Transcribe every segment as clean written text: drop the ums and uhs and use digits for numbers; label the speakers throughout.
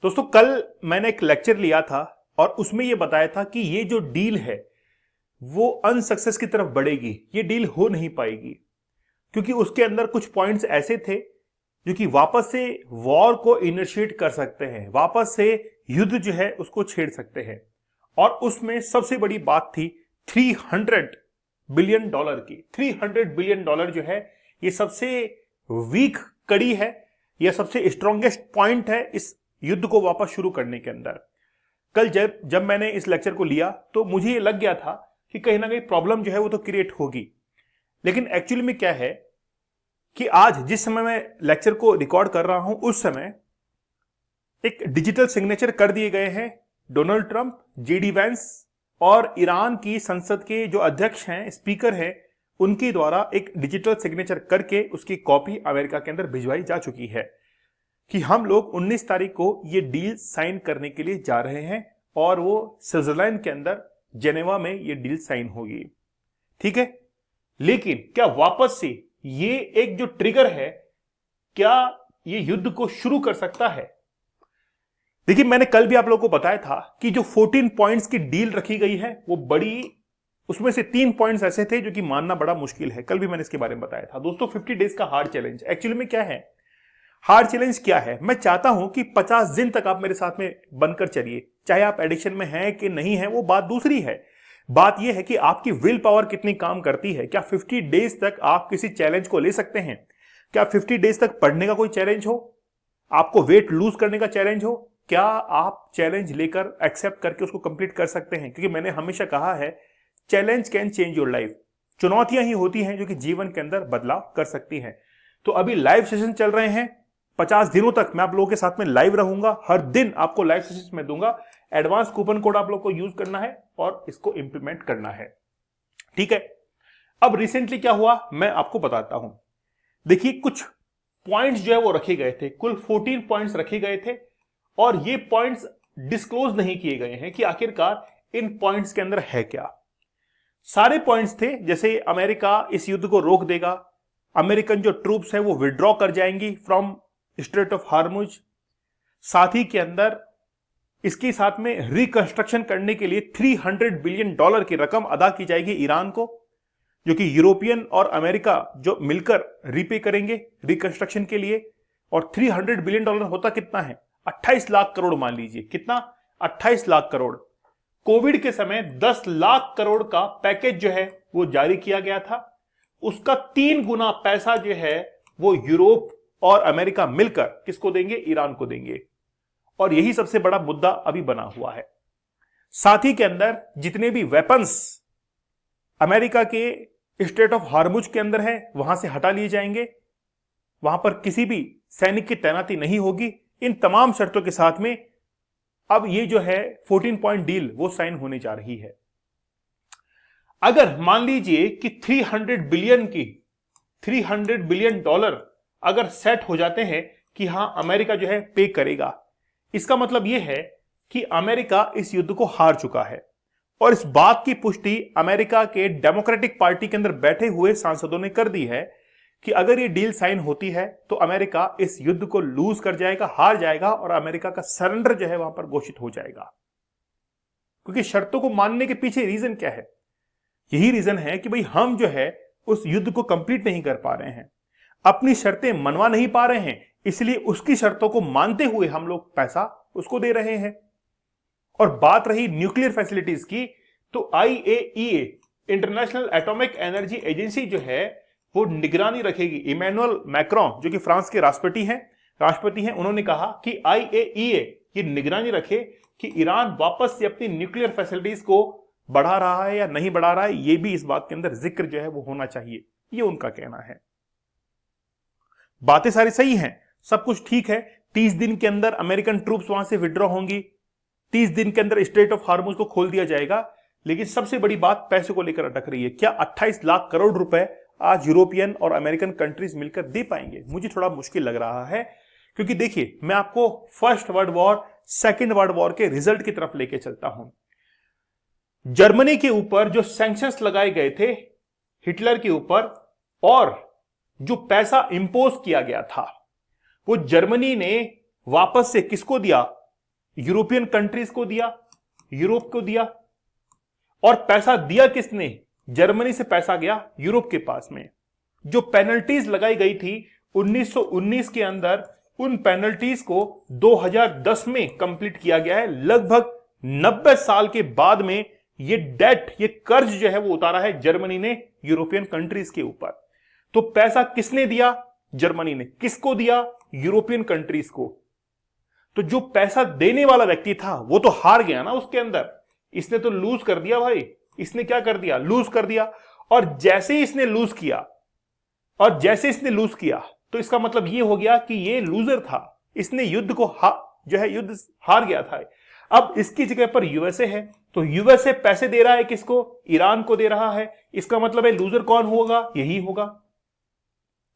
Speaker 1: दोस्तों कल मैंने एक लेक्चर लिया था और उसमें यह बताया था कि ये जो डील है वो अनसक्सेस की तरफ बढ़ेगी। ये डील हो नहीं पाएगी क्योंकि उसके अंदर कुछ पॉइंट्स ऐसे थे जो कि वापस से वॉर को इनिशिएट कर सकते हैं, वापस से युद्ध जो है उसको छेड़ सकते हैं। और उसमें सबसे बड़ी बात थी $300 बिलियन की। $300 बिलियन जो है ये सबसे वीक कड़ी है या सबसे स्ट्रॉन्गेस्ट पॉइंट है इस युद्ध को वापस शुरू करने के अंदर। कल जब मैंने इस लेक्चर को लिया तो मुझे ये लग गया था कि कहीं ना कहीं प्रॉब्लम जो है वो तो क्रिएट होगी, लेकिन एक्चुअली में क्या है कि आज जिस समय मैं लेक्चर को रिकॉर्ड कर रहा हूं उस समय एक डिजिटल सिग्नेचर कर दिए गए हैं डोनाल्ड ट्रंप, जेडी वैंस और ईरान की संसद के जो अध्यक्ष हैं, स्पीकर हैं, उनके द्वारा एक डिजिटल सिग्नेचर करके उसकी कॉपी अमेरिका के अंदर भिजवाई जा चुकी है कि हम लोग 19 तारीख को ये डील साइन करने के लिए जा रहे हैं और वो स्विट्जरलैंड के अंदर जेनेवा में ये डील साइन होगी। ठीक है, लेकिन क्या वापस से ये एक जो ट्रिगर है, क्या ये युद्ध को शुरू कर सकता है? देखिए, मैंने कल भी आप लोगों को बताया था कि जो 14 पॉइंट्स की डील रखी गई है वो बड़ी, उसमें से 3 पॉइंट्स ऐसे थे जो कि मानना बड़ा मुश्किल है। कल भी मैंने इसके बारे में बताया था दोस्तों। 50 डेज का हार्ड चैलेंज एक्चुअली में क्या है? हार्ड चैलेंज क्या है? मैं चाहता हूं कि 50 दिन तक आप मेरे साथ में बनकर चलिए, चाहे आप एडिक्शन में हैं कि नहीं है वो बात दूसरी है। बात यह है कि आपकी विल पावर कितनी काम करती है। क्या 50 डेज तक आप किसी चैलेंज को ले सकते हैं? क्या 50 डेज तक पढ़ने का कोई चैलेंज हो, आपको वेट लूज करने का चैलेंज हो, क्या आप चैलेंज लेकर एक्सेप्ट करके उसको कंप्लीट कर सकते हैं? क्योंकि मैंने हमेशा कहा है challenge can change your life. चुनौतियां ही होती हैं जो कि जीवन के अंदर बदलाव कर सकती हैं। तो अभी लाइव सेशन चल रहे हैं, 50 दिनों तक मैं आप लोगों के साथ में लाइव रहूंगा, हर दिन आपको लाइव सेशन में दूंगा। एडवांस कूपन कोड आप लोग को यूज करना है और इसको इंप्लीमेंट करना है। ठीक है, अब रिसेंटली क्या हुआ मैं आपको बताता हूं। देखिए, कुछ पॉइंट्स जो है वो रखे गए थे, कुल 14 पॉइंट्स रखे गए थे और ये पॉइंट्स डिस्क्लोज नहीं किए गए हैं कि आखिरकार इन पॉइंट्स के अंदर है क्या। सारे पॉइंट्स थे जैसे अमेरिका इस युद्ध को रोक देगा, अमेरिकन जो ट्रूप्स है वो विड्रॉ कर जाएंगी फ्रॉम स्ट्रेट ऑफ हार्मुज, साथ ही के अंदर इसके साथ में रिकंस्ट्रक्शन करने के लिए $300 बिलियन की रकम अदा की जाएगी ईरान को, जो कि यूरोपियन और अमेरिका जो मिलकर रीपे करेंगे रिकंस्ट्रक्शन के लिए। और $300 बिलियन होता कितना है? 28 लाख करोड़ मान लीजिए। कितना? 28 लाख करोड़। कोविड के समय 10 लाख करोड़ का पैकेज जो है वो जारी किया गया था, उसका 3 गुना पैसा जो है वो यूरोप और अमेरिका मिलकर किसको देंगे? ईरान को देंगे। और यही सबसे बड़ा मुद्दा अभी बना हुआ है। साथ ही के अंदर जितने भी वेपन्स अमेरिका के स्ट्रेट ऑफ हार्मुज के अंदर है वहां से हटा लिए जाएंगे, वहां पर किसी भी सैनिक की तैनाती नहीं होगी। इन तमाम शर्तों के साथ में अब ये जो है 14 पॉइंट डील वो साइन होने जा रही है। अगर मान लीजिए कि $300 बिलियन अगर सेट हो जाते हैं कि हां अमेरिका जो है पे करेगा, इसका मतलब यह है कि अमेरिका इस युद्ध को हार चुका है। और इस बात की पुष्टि अमेरिका के डेमोक्रेटिक पार्टी के अंदर बैठे हुए सांसदों ने कर दी है कि अगर यह डील साइन होती है तो अमेरिका इस युद्ध को लूज कर जाएगा, हार जाएगा और अमेरिका का सरेंडर जो है वहां पर घोषित हो जाएगा। क्योंकि शर्तों को मानने के पीछे रीजन क्या है? यही रीजन है कि भाई हम जो है उस युद्ध को कंप्लीट नहीं कर पा रहे हैं, अपनी शर्तें मनवा नहीं पा रहे हैं, इसलिए उसकी शर्तों को मानते हुए हम लोग पैसा उसको दे रहे हैं। और बात रही न्यूक्लियर फैसिलिटीज की, तो IAEA international atomic energy agency जो है वो निगरानी रखेगी। इमैनुअल मैक्रोन जो कि फ्रांस के राष्ट्रपति हैं, उन्होंने कहा कि IAEA ये निगरानी रखे कि ईरान वापस से अपनी न्यूक्लियर फैसिलिटीज को बढ़ा रहा है या नहीं बढ़ा रहा है। ये भी इस बात के अंदर जिक्र जो है वो होना चाहिए, ये उनका कहना है। बातें सारी सही हैं, सब कुछ ठीक है। 30 दिन के अंदर अमेरिकन ट्रूप्स वहां से विड्रॉ होंगी, 30 दिन के अंदर स्ट्रेट ऑफ हार्मुज को खोल दिया जाएगा। लेकिन सबसे बड़ी बात पैसे को लेकर अटक रही है। क्या 28 लाख करोड़ रुपए आज यूरोपियन और अमेरिकन कंट्रीज मिलकर दे पाएंगे? मुझे थोड़ा मुश्किल लग रहा है, क्योंकि देखिए मैं आपको first world war, second world war के रिजल्ट की तरफ लेके चलता हूं। जर्मनी के ऊपर जो सैंक्शंस लगाए गए थे हिटलर के ऊपर, और जो पैसा इंपोज किया गया था वो जर्मनी ने वापस से किसको दिया? यूरोपियन कंट्रीज को दिया, यूरोप को दिया। और पैसा दिया किसने? जर्मनी से पैसा गया यूरोप के पास में। जो पेनल्टीज लगाई गई थी 1919 के अंदर, उन पेनल्टीज को 2010 में कंप्लीट किया गया है। लगभग 90 साल के बाद में ये डेट, ये कर्ज जो है वो उतारा है जर्मनी ने यूरोपियन कंट्रीज के ऊपर। तो पैसा किसने दिया? जर्मनी ने। किसको दिया? यूरोपियन कंट्रीज को। तो जो पैसा देने वाला व्यक्ति था वो तो हार गया ना उसके अंदर, इसने तो लूज कर दिया भाई। इसने क्या कर दिया? लूज कर दिया। और जैसे ही इसने लूज किया, तो इसका मतलब ये हो गया कि ये लूजर था, इसने युद्ध को युद्ध हार गया था। अब इसकी जगह पर यूएसए है, तो यूएसए पैसे दे रहा है किसको? ईरान को दे रहा है। इसका मतलब है लूजर कौन होगा?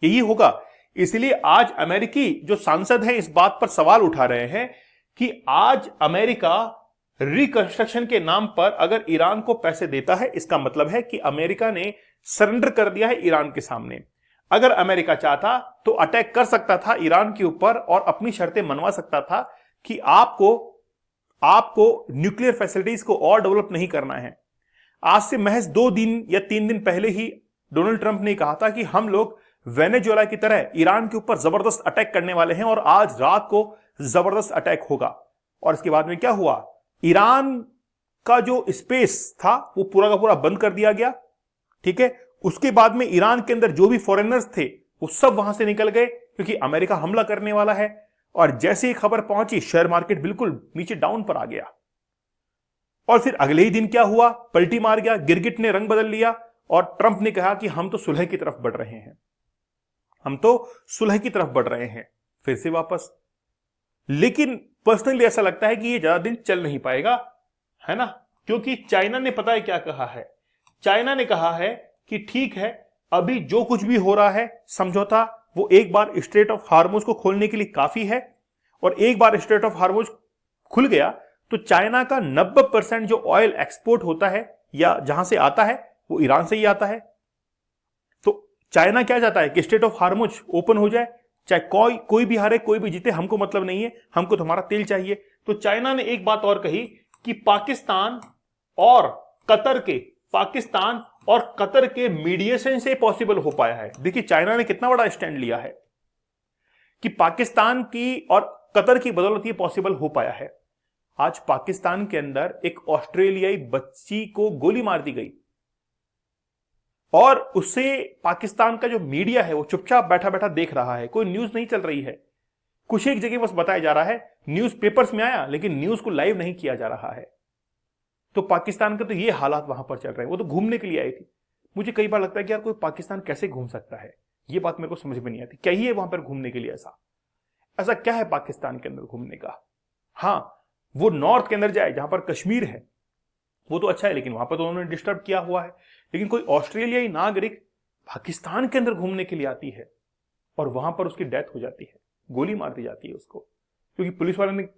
Speaker 1: यही होगा। इसलिए आज अमेरिकी जो सांसद हैं इस बात पर सवाल उठा रहे हैं कि आज अमेरिका रिकंस्ट्रक्शन के नाम पर अगर ईरान को पैसे देता है, इसका मतलब है कि अमेरिका ने सरेंडर कर दिया है ईरान के सामने। अगर अमेरिका चाहता तो अटैक कर सकता था ईरान के ऊपर और अपनी शर्तें मनवा सकता था कि आपको न्यूक्लियर फैसिलिटीज को और डेवलप नहीं करना है। आज से महज 2 दिन या 3 दिन पहले ही डोनाल्ड ट्रंप ने कहा था कि हम लोग वेनेजुएला की तरह ईरान के ऊपर जबरदस्त अटैक करने वाले हैं और आज रात को जबरदस्त अटैक होगा। और इसके बाद में क्या हुआ? ईरान का जो स्पेस था वो पूरा का पूरा बंद कर दिया गया। ठीक है, उसके बाद में ईरान के अंदर जो भी फॉरेनर्स थे वो सब वहां से निकल गए क्योंकि अमेरिका हमला करने वाला है। और जैसे ही खबर पहुंची, शेयर मार्केट बिल्कुल नीचे डाउन पर आ गया। और फिर अगले ही दिन क्या हुआ? पलटी मार गया, गिरगिट ने रंग बदल लिया और ट्रंप ने कहा कि हम तो सुलह की तरफ बढ़ रहे हैं, फिर से वापस। लेकिन पर्सनली ऐसा लगता है कि ये ज्यादा दिन चल नहीं पाएगा, है ना? क्योंकि चाइना ने पता है क्या कहा है? चाइना ने कहा है कि ठीक है, अभी जो कुछ भी हो रहा है समझौता, वो एक बार स्ट्रेट ऑफ हार्मुज को खोलने के लिए काफी है। और एक बार स्ट्रेट ऑफ हार्मुज खुल गया तो चाइना का 90% जो ऑयल एक्सपोर्ट होता है या जहां से आता है वो ईरान से ही आता है। तो चाइना क्या चाहता है कि स्ट्रेट ऑफ हार्मुज ओपन हो जाए, चाहे कोई भी हारे कोई भी जीते, हमको मतलब नहीं है, हमको तुम्हारा तेल चाहिए। तो चाइना ने एक बात और कही कि पाकिस्तान और कतर के मीडिएशन से पॉसिबल हो पाया है। देखिए चाइना ने कितना बड़ा स्टैंड लिया है कि पाकिस्तान की और कतर की बदौलत ये पॉसिबल हो पाया है। आज पाकिस्तान के अंदर एक ऑस्ट्रेलियाई बच्ची को गोली मार दी गई और उससे पाकिस्तान का जो मीडिया है वो चुपचाप बैठा बैठा देख रहा है, कोई न्यूज नहीं चल रही है। कुछ एक जगह बस बताया जा रहा है, न्यूज पेपर्स में आया लेकिन न्यूज को लाइव नहीं किया जा रहा है। तो पाकिस्तान के तो ये हालात वहां पर चल रहे हैं। वो तो घूमने के लिए आई थी। मुझे कई बार लगता है कि यार कोई पाकिस्तान कैसे घूम सकता है, ये बात मेरे को समझ में नहीं आती। क्या ही है वहां पर घूमने के लिए? ऐसा क्या है पाकिस्तान के अंदर घूमने का? हाँ, वो नॉर्थ के अंदर जाए जहां पर कश्मीर है, वो तो अच्छा है, लेकिन वहां पर तो उन्होंने डिस्टर्ब किया हुआ है। लेकिन कोई ऑस्ट्रेलियाई नागरिक पाकिस्तान के अंदर घूमने के लिए आती है और वहां पर उसकी डेथ हो जाती है, गोली मार दी जाती है उसको, क्योंकि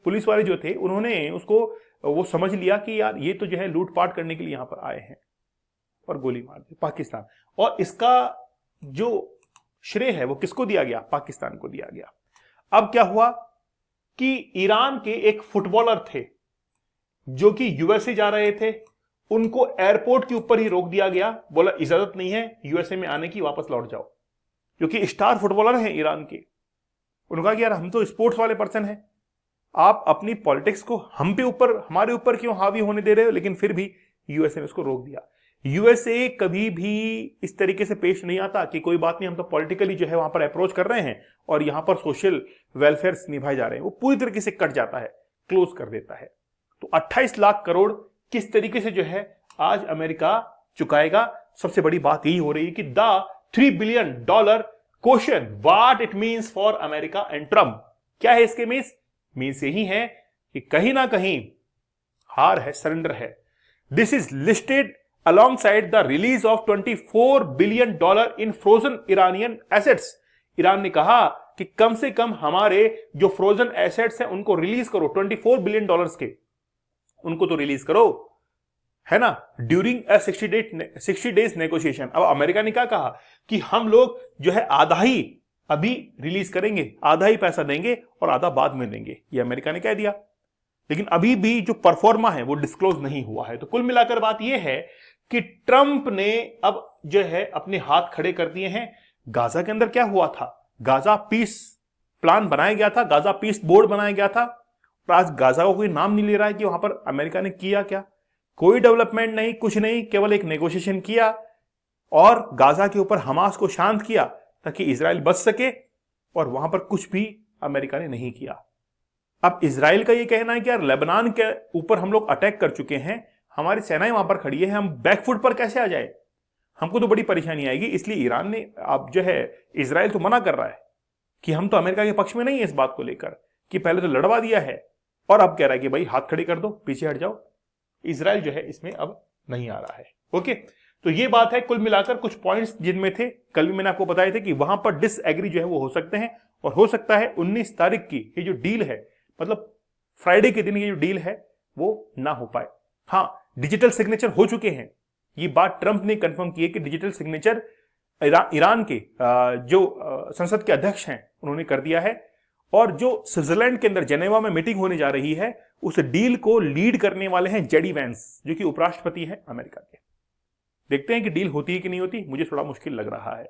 Speaker 1: पुलिस वाले जो थे उन्होंने उसको वो समझ लिया कि यार ये तो जो है लूटपाट करने के लिए यहां पर आए हैं और गोली मार दी पाकिस्तान। और इसका जो श्रेय है वो किसको दिया गया? पाकिस्तान को दिया गया। अब क्या हुआ कि ईरान के एक फुटबॉलर थे जो कि यूएसए जा रहे थे, उनको एयरपोर्ट के ऊपर ही रोक दिया गया, बोला इजाजत नहीं है यूएसए में आने की, वापस लौट जाओ, क्योंकि स्टार फुटबॉलर हैं ईरान के। उन्होंने कहा कि यार हम तो स्पोर्ट्स वाले पर्सन हैं, आप अपनी पॉलिटिक्स को हमारे ऊपर क्यों हावी होने दे रहे हो? लेकिन फिर भी यूएसए ने उसको रोक दिया। यूएसए कभी भी इस तरीके से पेश नहीं आता कि कोई बात नहीं, हम तो पॉलिटिकली जो है वहां पर अप्रोच कर रहे हैं और यहां पर सोशल वेलफेयर निभाए जा रहे हैं। वो पूरी तरीके से कट जाता है, क्लोज कर देता है। तो 28 लाख करोड़ किस तरीके से जो है आज अमेरिका चुकाएगा? सबसे बड़ी बात यही हो रही है कि the $3 billion question, what it means for America and Trump. क्या है इसके मीन्स यही है कि कहीं ना कहीं हार है, सरेंडर है। This is listed alongside the release of $24 billion in frozen Iranian assets। Iran ने कहा कि कम से कम हमारे जो फ्रोजन एसेट्स हैं उनको रिलीज करो, $24 बिलियन के, उनको तो रिलीज करो, है ना, ड्यूरिंग 60 डेज नेगोशिएशन। अब अमेरिका ने क्या कहा कि हम लोग जो है आधा ही अभी रिलीज करेंगे, आधा ही पैसा देंगे और आधा बाद में देंगे, ये अमेरिका ने कह दिया। लेकिन अभी भी जो परफॉर्मा है वो डिस्क्लोज नहीं हुआ है। तो कुल मिलाकर बात यह है कि ट्रंप ने अब जो है अपने हाथ खड़े कर दिए हैं। गाजा के अंदर क्या हुआ था, गाजा पीस प्लान बनाया गया था, गाजा पीस बोर्ड बनाया गया था, और आज गाजा को कोई नाम नहीं ले रहा है कि वहां पर अमेरिका ने किया क्या। कोई डेवलपमेंट नहीं, कुछ नहीं, केवल एक नेगोशिएशन किया और गाजा के ऊपर हमास को शांत किया ताकि इजराइल बच सके, और वहां पर कुछ भी अमेरिका ने नहीं किया। अब इजराइल का यह कहना है कि यार लेबनान के ऊपर हम लोग अटैक कर चुके हैं, हमारी सेनाएं वहां पर खड़ी है, हम बैकफुट पर कैसे आ जाए, हमको तो बड़ी परेशानी आएगी। इसलिए ईरान ने अब जो है, इजराइल तो मना कर रहा है कि हम तो अमेरिका के पक्ष में नहीं है इस बात को लेकर, कि पहले तो लड़वा दिया है और अब कह रहा है कि भाई हाथ खड़े कर दो, पीछे हट जाओ। इजराइल जो है इसमें अब नहीं आ रहा है। ओके, तो ये बात है कुल मिलाकर कुछ पॉइंट्स जिनमें थे, कल भी मैंने आपको बताए थे कि वहां पर डिसएग्री जो है वो हो सकते हैं, और हो सकता है 19 तारीख की ये जो डील है, मतलब फ्राइडे के दिन ये जो डील है वो ना हो पाए। हाँ, डिजिटल सिग्नेचर हो चुके हैं, ये बात ट्रंप ने कंफर्म की है कि डिजिटल सिग्नेचर ईरान के जो संसद के अध्यक्ष हैं उन्होंने कर दिया है, और जो स्विट्जरलैंड के अंदर जेनेवा में मीटिंग होने जा रही है उस डील को लीड करने वाले हैं जेडी वैंस, जो कि उपराष्ट्रपति हैं अमेरिका के। देखते हैं कि डील होती है कि नहीं होती, मुझे थोड़ा मुश्किल लग रहा है।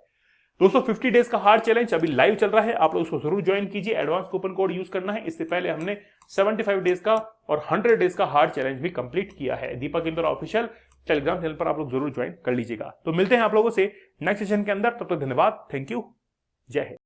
Speaker 1: दोस्तों 50 डेज का हार्ड चैलेंज अभी लाइव चल रहा है, आप लोग उसको जरूर ज्वाइन कीजिए। एडवांस कूपन कोड यूज करना है। इससे पहले हमने 75 डेज का और 100 डेज का हार्ड चैलेंज भी कंप्लीट किया है। दीपक इंदौर ऑफिशियल टेलीग्राम चैनल पर आप लोग जरूर ज्वाइन कर लीजिएगा। तो मिलते हैं आप लोगों से नेक्स्ट सेशन के अंदर, तब तक धन्यवाद, थैंक यू, जय हिंद।